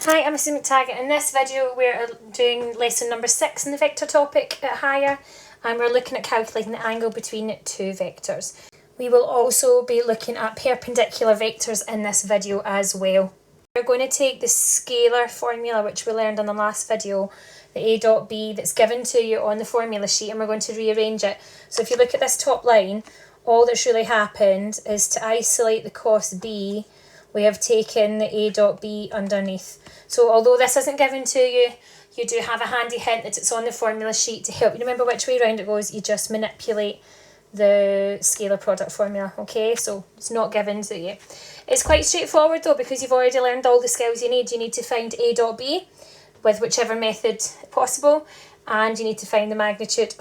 Hi, I'm Mrs McTaggart. In this video we're doing lesson number 6 in the vector topic at Higher, and we're looking at calculating the angle between two vectors. We will also be looking at perpendicular vectors in this video as well. We're going to take the scalar formula which we learned in the last video, the A dot B that's given to you on the formula sheet, and we're going to rearrange it. So if you look at this top line, all that's really happened is to isolate the cos B, we have taken the A dot B underneath. So although this isn't given to you, you do have a handy hint that it's on the formula sheet to help you remember which way round it goes. You just manipulate the scalar product formula, okay? So it's not given to you. It's quite straightforward though, because you've already learned all the skills you need. You need to find A dot B with whichever method possible, and you need to find the magnitude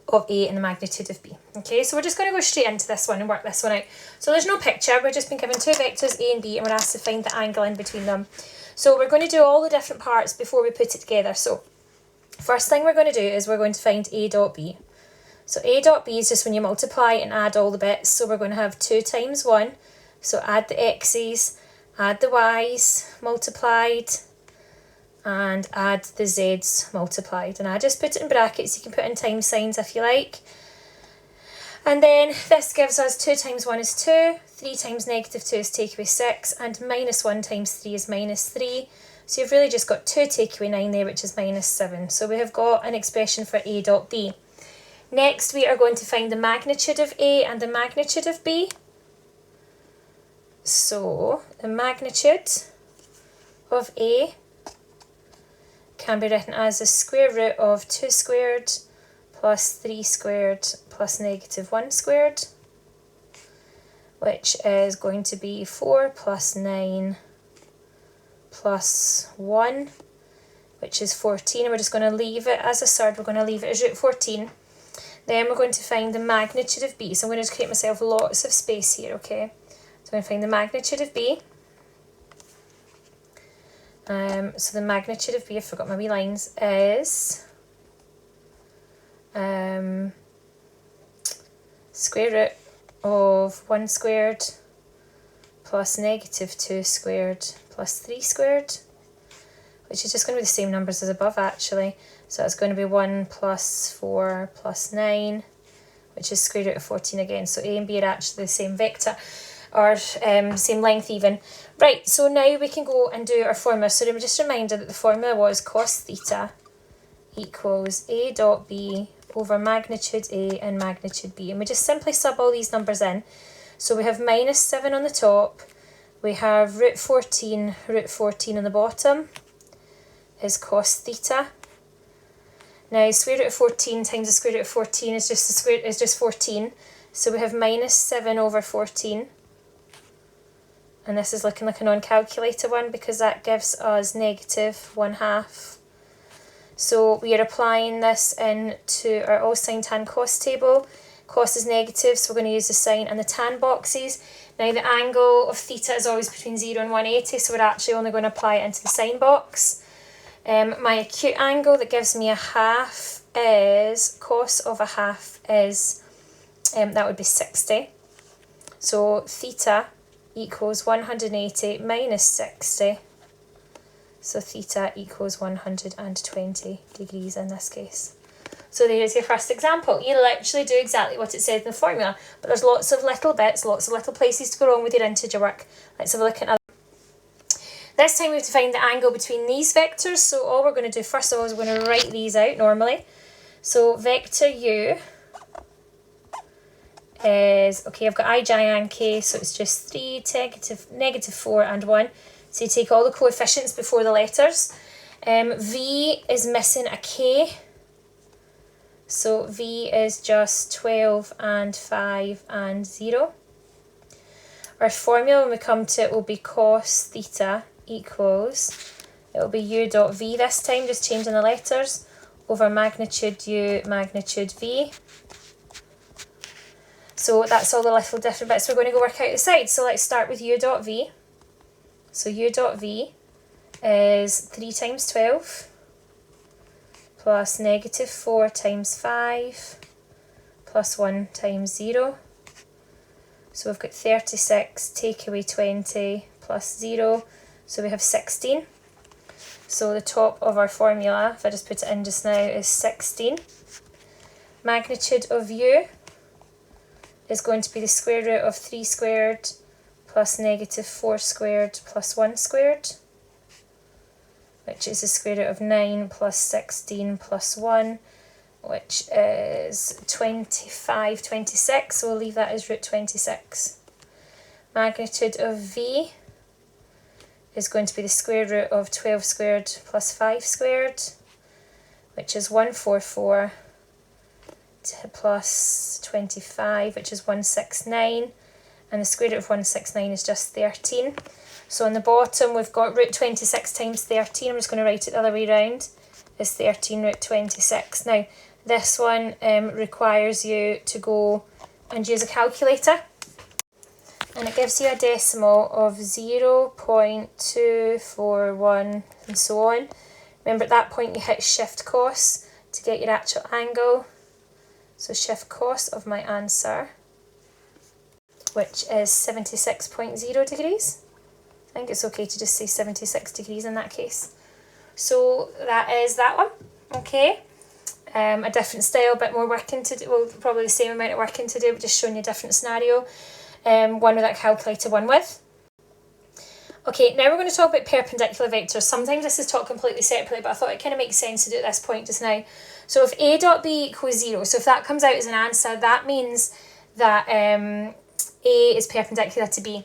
of A and the magnitude of B. Okay, so we're just going to go straight into this one and work this one out. So there's no picture, we've just been given two vectors A and B, and we're asked to find the angle in between them. So we're going to do all the different parts before we put it together. So first thing we're going to do is we're going to find A dot B. So A dot B is just when you multiply and add all the bits. So we're going to have 2 times 1. So add the x's, add the y's multiplied, and add the z's multiplied. And I just put it in brackets. You can put in times signs if you like. And then this gives us 2 times 1 is 2, 3 times negative 2 is take away 6, and minus 1 times 3 is minus 3. So you've really just got 2 take away 9 there, which is minus 7. So we have got an expression for A dot B. Next, we are going to find the magnitude of A and the magnitude of B. So the magnitude of A can be written as the square root of 2 squared plus 3 squared plus negative 1 squared, which is going to be 4 plus 9 plus 1, which is 14. And we're just going to leave it as a surd. We're going to leave it as root 14. Then we're going to find the magnitude of B. So I'm going to create myself lots of space here, okay? So I'm going to find the magnitude of B. So the magnitude of B, I forgot my wee lines, is square root of 1 squared plus negative 2 squared plus 3 squared, which is just going to be the same numbers as above actually. So it's going to be 1 plus 4 plus 9, which is square root of 14 again. So A and B are actually the same vector, or same length even. Right, so now we can go and do our formula. So just a reminder that the formula was cos theta equals A dot B over magnitude A and magnitude B. And we just simply sub all these numbers in. So we have minus 7 on the top, we have root 14 on the bottom is cos theta. Now square root of 14 times the square root of 14 is just 14. So we have minus 7 over 14. And this is looking like a non-calculator one because that gives us negative 1/2. So we are applying this into our all sine tan cos table. Cos is negative, so we're going to use the sine and the tan boxes. Now the angle of theta is always between 0 and 180, so we're actually only going to apply it into the sine box. My acute angle that gives me 1/2 is, cos of 1/2 is, that would be 60. So theta equals 180 minus 60. So theta equals 120 degrees in this case. So there's your first example. You literally do exactly what it says in the formula, but there's lots of little bits, lots of little places to go wrong with your integer work. Let's have a look at another. This time we have to find the angle between these vectors. So all we're going to do first of all is we're going to write these out normally. So vector U is, okay, I've got I giant K, so it's just 3, negative 4 and 1. So you take all the coefficients before the letters. V is missing a K. So V is just 12 and 5 and 0. Our formula when we come to it will be cos theta equals, it will be U dot V this time, just changing the letters, over magnitude U, magnitude V. So that's all the little different bits we're going to go work out the sides. So let's start with U dot V. So U dot V is 3 times 12 plus negative 4 times 5 plus 1 times 0. So we've got 36, take away 20 plus 0, so we have 16. So the top of our formula, if I just put it in just now, is 16. Magnitude of u is going to be the square root of 3 squared plus negative 4 squared plus 1 squared, which is the square root of 9 plus 16 plus 1, which is 26. So we'll leave that as root 26. Magnitude of v is going to be the square root of 12 squared plus 5 squared, which is 144, plus 25, which is 169, and the square root of 169 is just 13. So on the bottom we've got root 26 times 13, I'm just going to write it the other way around, is 13 root 26. Now this one requires you to go and use a calculator, and it gives you a decimal of 0.241 and so on. Remember, at that point you hit shift cos to get your actual angle. So shift cos of my answer, which is 76.0 degrees. I think it's okay to just say 76 degrees in that case. So that is that one, okay. A different style, a bit more working to do, well, probably the same amount of working to do, but just showing you a different scenario. One without a calculator, one with. Okay, now we're going to talk about perpendicular vectors. Sometimes this is taught completely separately, but I thought it kind of makes sense to do it at this point just now. So if a dot b equals 0, so if that comes out as an answer, that means that a is perpendicular to b.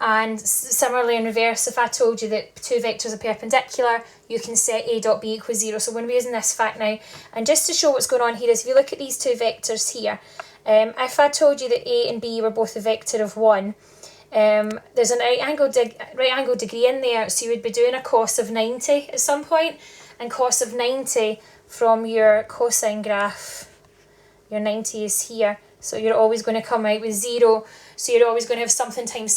And similarly in reverse, if I told you that two vectors are perpendicular, you can set a dot b equals 0. So we're going to be using this fact now. And just to show what's going on here is, if you look at these two vectors here, if I told you that a and b were both a vector of 1, there's an right angle degree in there, so you would be doing a cos of 90 at some point, and cos of 90 from your cosine graph, your 90 is here, so you're always going to come out with 0, so you're always going to have something times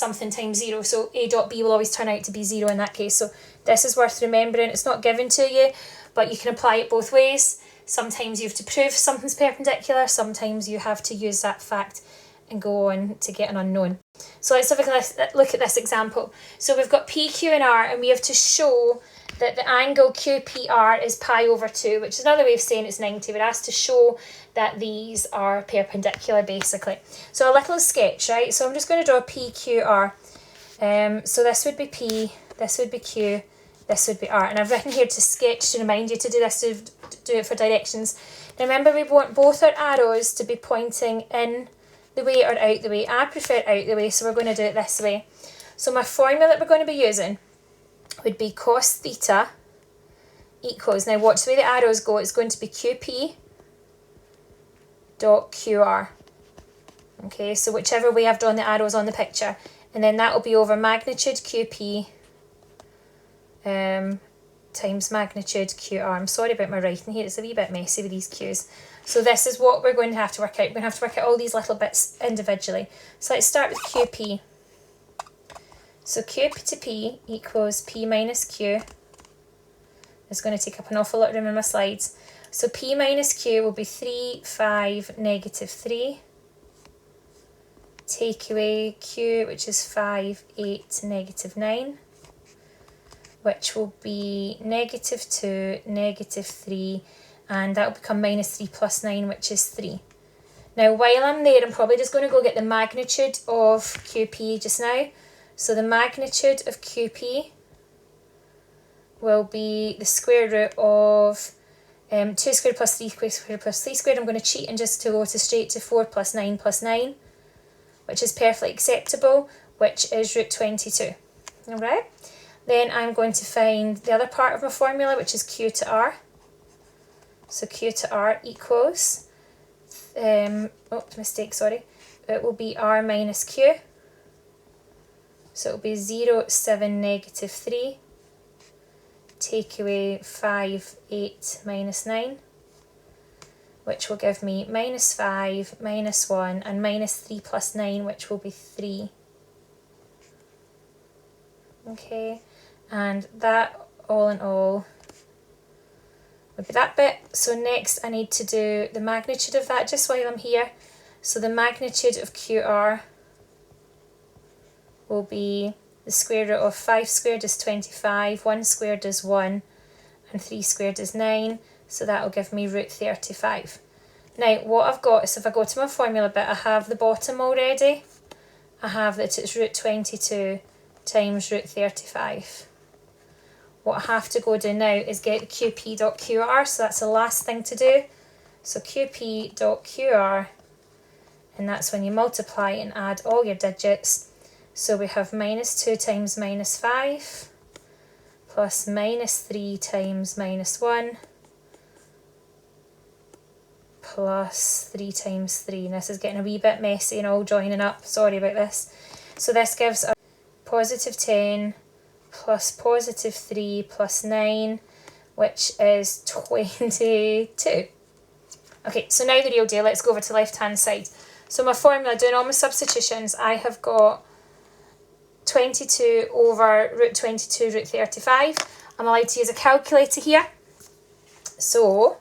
0, so a dot b will always turn out to be 0 in that case. So this is worth remembering. It's not given to you, but you can apply it both ways. Sometimes you have to prove something's perpendicular, sometimes you have to use that fact and go on to get an unknown. So let's have a look at this example. So we've got P, Q and R, and we have to show that the angle QPR is pi over 2, which is another way of saying it's 90. We're asked to show that these are perpendicular, basically. So a little sketch, right? So I'm just going to draw PQR. So this would be P, this would be Q, this would be R. And I've written here to sketch to remind you to do this, to do it for directions. Now remember, we want both our arrows to be pointing in the way or out the way. I prefer out the way, so we're going to do it this way. So my formula that we're going to be using would be cos theta equals, now watch the way the arrows go, it's going to be QP dot QR. Okay, so whichever way I've drawn the arrows on the picture, and then that will be over magnitude QP times magnitude QR. I'm sorry about my writing here, it's a wee bit messy with these Q's. So this is what we're going to have to work out. We're going to have to work out all these little bits individually. So let's start with QP. So Q to P equals P minus Q. It's going to take up an awful lot of room in my slides. So P minus Q will be 3, 5, negative 3. Take away Q, which is 5, 8, negative 9. Which will be negative 2, negative 3. And that will become minus 3 plus 9, which is 3. Now, while I'm there, I'm probably just going to go get the magnitude of QP just now. So the magnitude of QP will be the square root of 2 squared plus 3 squared plus 3 squared. I'm going to cheat and just to go straight to 4 plus 9 plus 9, which is perfectly acceptable, which is root 22. Alright? Then I'm going to find the other part of my formula, which is Q to R. So Q to R equals, it will be R minus Q. So it will be 0, 7, negative 3. Take away 5, 8, minus 9. Which will give me minus 5, minus 1, and minus 3 plus 9, which will be 3. Okay, and that all in all would be that bit. So next I need to do the magnitude of that just while I'm here. So the magnitude of QR will be the square root of 5 squared is 25, 1 squared is 1, and 3 squared is 9, so that will give me root 35. Now, what I've got is if I go to my formula bit, I have the bottom already. I have that it's root 22 times root 35. What I have to go do now is get the QP.QR, so that's the last thing to do. So QP.QR, and that's when you multiply and add all your digits. So we have minus 2 times minus 5, plus minus 3 times minus 1, plus 3 times 3. And this is getting a wee bit messy and all joining up. Sorry about this. So this gives us positive 10 plus positive 3 plus 9, which is 22. Okay, so now the real deal. Let's go over to the left-hand side. So my formula, doing all my substitutions, I have got 22 over root 22 root 35. I'm allowed to use a calculator here. So,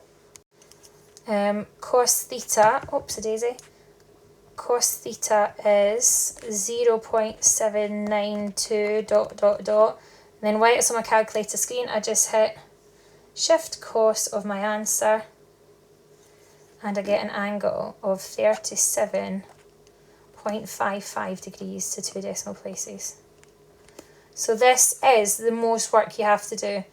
cos theta, oopsie-daisy, cos theta is 0.792 ... And then while it's on my calculator screen, I just hit shift cos of my answer, and I get an angle of 37.55 degrees to 2 decimal places. So this is the most work you have to do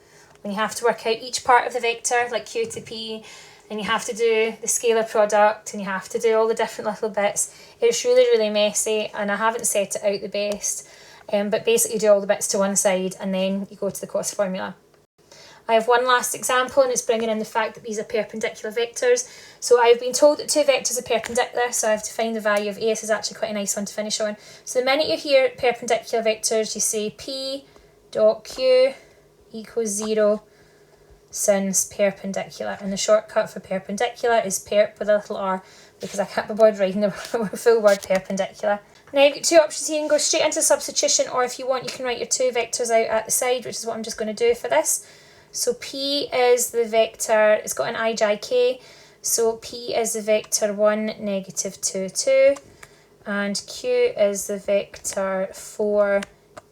when you have to work out each part of the vector, like Q to P, and you have to do the scalar product, and you have to do all the different little bits. It's really, really messy, and I haven't set it out the best. But basically you do all the bits to one side, and then you go to the cos formula. I have one last example, and it's bringing in the fact that these are perpendicular vectors. So I've been told that two vectors are perpendicular, so I have to find the value of A. This is actually quite a nice one to finish on. So the minute you hear perpendicular vectors, you say P dot Q equals 0 since perpendicular. And the shortcut for perpendicular is perp with a little r, because I can't be bothered writing the full word perpendicular. Now you've got two options here. You can go straight into substitution, or if you want, you can write your two vectors out at the side, which is what I'm just going to do for this. So P is the vector, it's got an ijk, so P is the vector 1, negative 2, 2, and Q is the vector 4,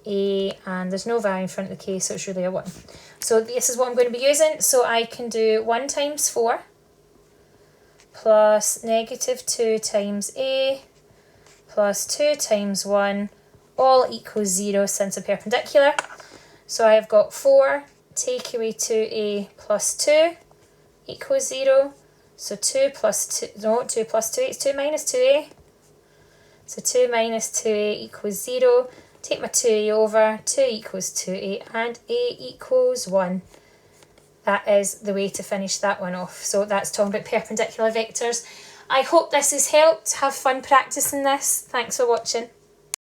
A, and there's no value in front of the K, so it's really a 1. So this is what I'm going to be using. So I can do 1 times 4 plus negative 2 times A plus 2 times 1, all equals 0 since they're perpendicular. So I have got 4, take away 2A plus 2 equals 0. So 2 plus 2, no, 2 plus 2, it's 2 minus 2A. So 2 minus 2A equals 0. Take my 2A over, 2 equals 2A, and A equals 1. That is the way to finish that one off. So that's talking about perpendicular vectors. I hope this has helped. Have fun practicing this. Thanks for watching.